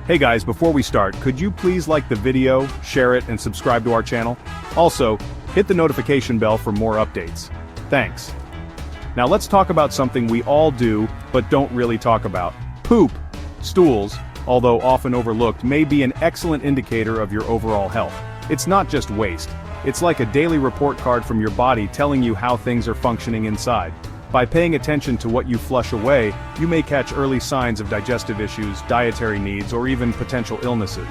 Hey guys, before we start, could you please like the video, share it, and subscribe to our channel? Also, hit the notification bell for more updates. Thanks. Now let's talk about something we all do, but don't really talk about. Poop. Stools, although often overlooked, may be an excellent indicator of your overall health. It's not just waste. It's like a daily report card from your body telling you how things are functioning inside. By paying attention to what you flush away, you may catch early signs of digestive issues, dietary needs, or even potential illnesses.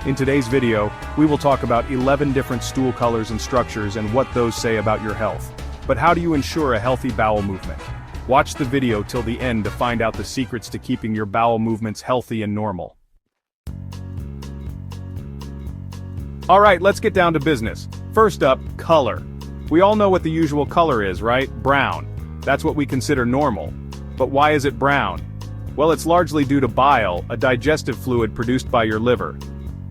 In today's video, we will talk about 11 different stool colors and structures and what those say about your health. But how do you ensure a healthy bowel movement? Watch the video till the end to find out the secrets to keeping your bowel movements healthy and normal. Alright, let's get down to business. First up, color. We all know what the usual color is, right? Brown. That's what we consider normal. But why is it brown? Well, it's largely due to bile, a digestive fluid produced by your liver.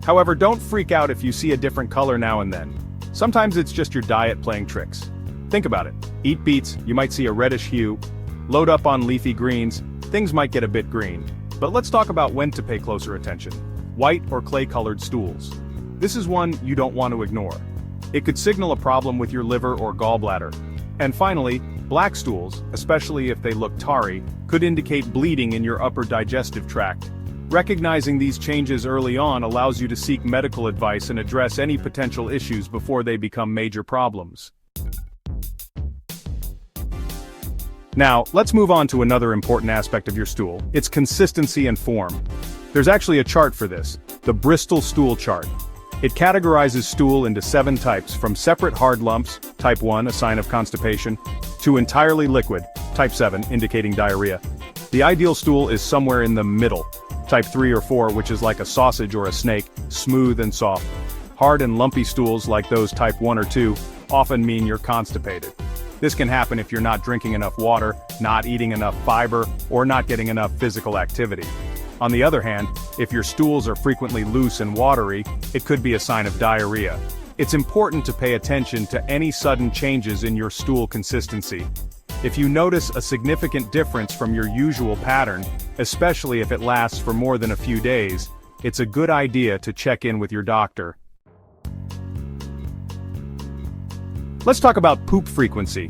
However, don't freak out if you see a different color now and then. Sometimes it's just your diet playing tricks. Think about it. Eat beets, you might see a reddish hue. Load up on leafy greens, things might get a bit green. But let's talk about when to pay closer attention. White or clay-colored stools. This is one you don't want to ignore. It could signal a problem with your liver or gallbladder. And finally, black stools, especially if they look tarry, could indicate bleeding in your upper digestive tract. Recognizing these changes early on allows you to seek medical advice and address any potential issues before they become major problems. Now, let's move on to another important aspect of your stool, its consistency and form. There's actually a chart for this, the Bristol stool chart. It categorizes stool into 7 types, from separate hard lumps, type 1, a sign of constipation, to entirely liquid, type 7, indicating diarrhea. The ideal stool is somewhere in the middle, type 3 or 4, which is like a sausage or a snake, smooth and soft. Hard and lumpy stools like those type 1 or 2 often mean you're constipated. This can happen if you're not drinking enough water, not eating enough fiber, or not getting enough physical activity. On the other hand, if your stools are frequently loose and watery, it could be a sign of diarrhea. It's important to pay attention to any sudden changes in your stool consistency. If you notice a significant difference from your usual pattern, especially if it lasts for more than a few days, it's a good idea to check in with your doctor. Let's talk about poop frequency.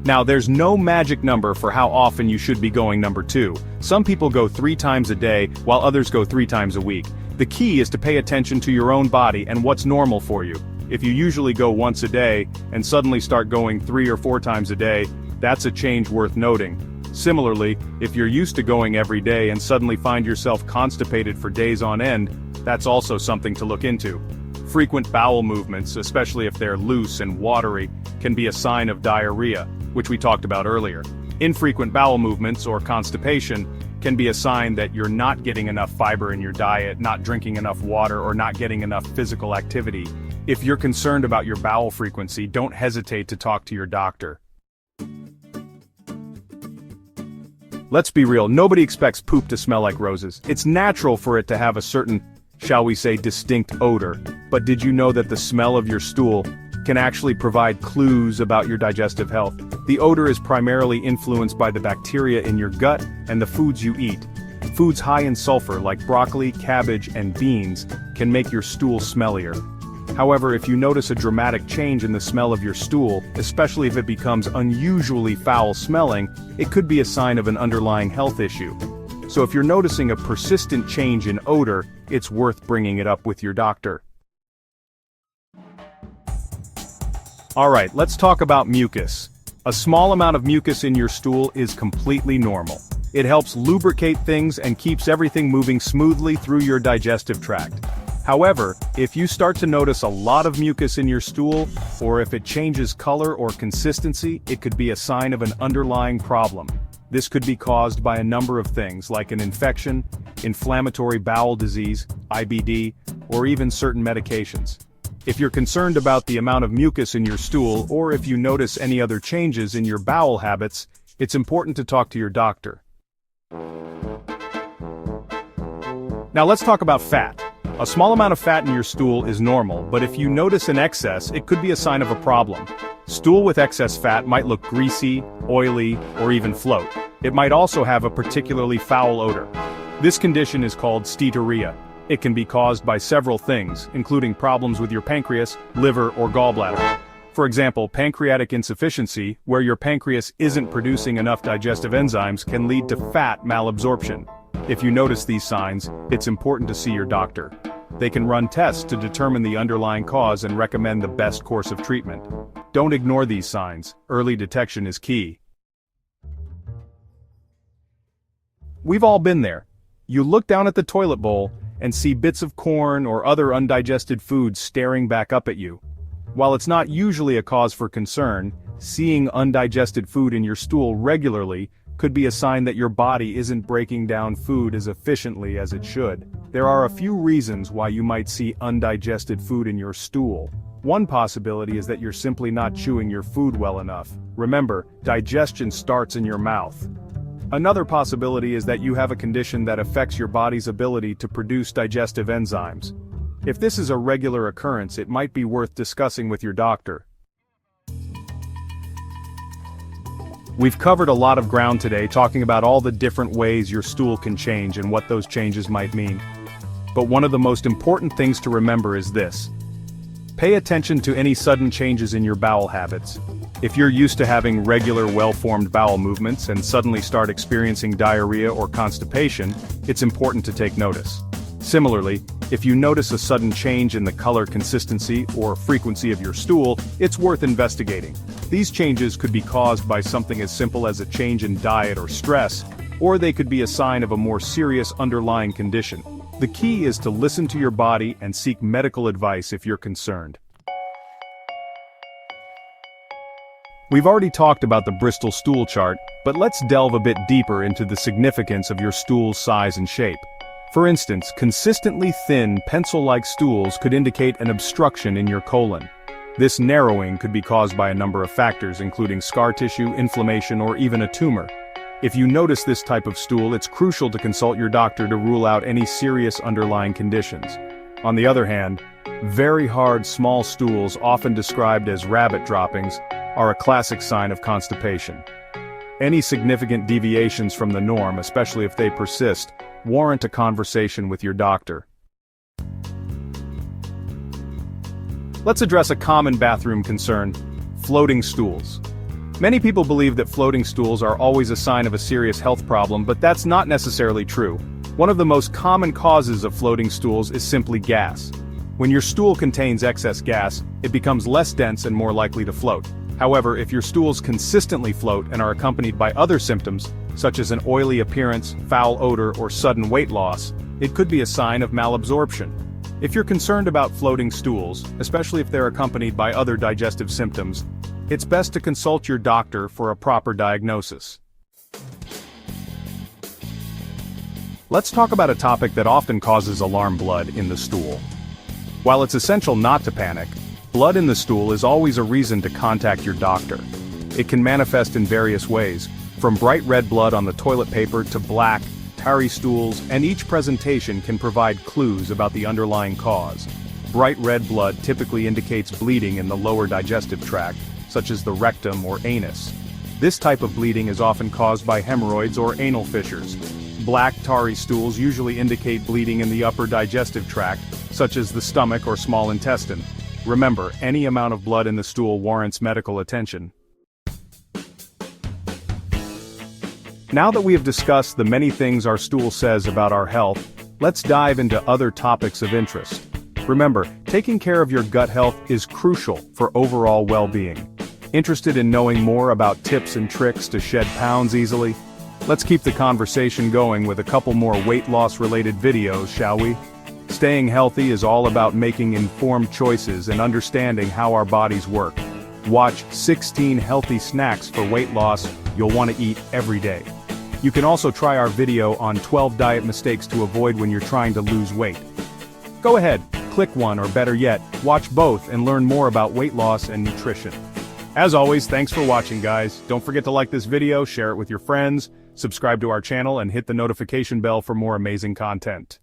Now, there's no magic number for how often you should be going number 2. Some people go 3 times a day, while others go 3 times a week. The key is to pay attention to your own body and what's normal for you. If you usually go once a day, and suddenly start going 3 or 4 times a day, that's a change worth noting. Similarly, if you're used to going every day and suddenly find yourself constipated for days on end, that's also something to look into. Frequent bowel movements, especially if they're loose and watery, can be a sign of diarrhea, which we talked about earlier. Infrequent bowel movements, or constipation, can be a sign that you're not getting enough fiber in your diet, not drinking enough water, or not getting enough physical activity. If you're concerned about your bowel frequency, don't hesitate to talk to your doctor. Let's be real, nobody expects poop to smell like roses. It's natural for it to have a certain, shall we say, distinct odor. But did you know that the smell of your stool can actually provide clues about your digestive health? The odor is primarily influenced by the bacteria in your gut and the foods you eat. Foods high in sulfur like broccoli, cabbage, and beans can make your stool smellier. However, if you notice a dramatic change in the smell of your stool, especially if it becomes unusually foul smelling, it could be a sign of an underlying health issue. So if you're noticing a persistent change in odor, it's worth bringing it up with your doctor. Alright, let's talk about mucus. A small amount of mucus in your stool is completely normal. It helps lubricate things and keeps everything moving smoothly through your digestive tract. However, if you start to notice a lot of mucus in your stool, or if it changes color or consistency, it could be a sign of an underlying problem. This could be caused by a number of things like an infection, inflammatory bowel disease, IBD, or even certain medications. If you're concerned about the amount of mucus in your stool, or if you notice any other changes in your bowel habits, it's important to talk to your doctor. Now let's talk about fat. A small amount of fat in your stool is normal, but if you notice an excess, it could be a sign of a problem. Stool with excess fat might look greasy, oily, or even float. It might also have a particularly foul odor. This condition is called steatorrhea. It can be caused by several things, including problems with your pancreas, liver, or gallbladder. For example, pancreatic insufficiency, where your pancreas isn't producing enough digestive enzymes, can lead to fat malabsorption. If you notice these signs, it's important to see your doctor. They can run tests to determine the underlying cause and recommend the best course of treatment. Don't ignore these signs. Early detection is key. We've all been there. You look down at the toilet bowl and see bits of corn or other undigested food staring back up at you. While it's not usually a cause for concern, seeing undigested food in your stool regularly could be a sign that your body isn't breaking down food as efficiently as it should. There are a few reasons why you might see undigested food in your stool. One possibility is that you're simply not chewing your food well enough. Remember, digestion starts in your mouth. Another possibility is that you have a condition that affects your body's ability to produce digestive enzymes. If this is a regular occurrence, it might be worth discussing with your doctor. We've covered a lot of ground today talking about all the different ways your stool can change and what those changes might mean. But one of the most important things to remember is this. Pay attention to any sudden changes in your bowel habits. If you're used to having regular well-formed bowel movements and suddenly start experiencing diarrhea or constipation, it's important to take notice. Similarly, if you notice a sudden change in the color, consistency, or frequency of your stool, it's worth investigating. These changes could be caused by something as simple as a change in diet or stress, or they could be a sign of a more serious underlying condition. The key is to listen to your body and seek medical advice if you're concerned. We've already talked about the Bristol stool chart, but let's delve a bit deeper into the significance of your stool's size and shape. For instance, consistently thin, pencil-like stools could indicate an obstruction in your colon. This narrowing could be caused by a number of factors, including scar tissue, inflammation, or even a tumor. If you notice this type of stool, it's crucial to consult your doctor to rule out any serious underlying conditions. On the other hand, very hard, small stools, often described as rabbit droppings, are a classic sign of constipation. Any significant deviations from the norm, especially if they persist, warrant a conversation with your doctor. Let's address a common bathroom concern: floating stools. Many people believe that floating stools are always a sign of a serious health problem, but that's not necessarily true. One of the most common causes of floating stools is simply gas. When your stool contains excess gas, it becomes less dense and more likely to float. However, if your stools consistently float and are accompanied by other symptoms, such as an oily appearance, foul odor, or sudden weight loss, it could be a sign of malabsorption. If you're concerned about floating stools, especially if they're accompanied by other digestive symptoms, it's best to consult your doctor for a proper diagnosis. Let's talk about a topic that often causes alarm: blood in the stool. While it's essential not to panic, blood in the stool is always a reason to contact your doctor. It can manifest in various ways, from bright red blood on the toilet paper to black, tarry stools, and each presentation can provide clues about the underlying cause. Bright red blood typically indicates bleeding in the lower digestive tract, such as the rectum or anus. This type of bleeding is often caused by hemorrhoids or anal fissures. Black, tarry stools usually indicate bleeding in the upper digestive tract, such as the stomach or small intestine. Remember, any amount of blood in the stool warrants medical attention. Now that we have discussed the many things our stool says about our health, let's dive into other topics of interest. Remember, taking care of your gut health is crucial for overall well-being. Interested in knowing more about tips and tricks to shed pounds easily? Let's keep the conversation going with a couple more weight loss-related videos, shall we? Staying healthy is all about making informed choices and understanding how our bodies work. Watch 16 healthy snacks for weight loss you'll want to eat every day. You can also try our video on 12 diet mistakes to avoid when you're trying to lose weight. Go ahead, click one, or better yet, watch both and learn more about weight loss and nutrition. As always, thanks for watching, guys. Don't forget to like this video, share it with your friends, subscribe to our channel, and hit the notification bell for more amazing content.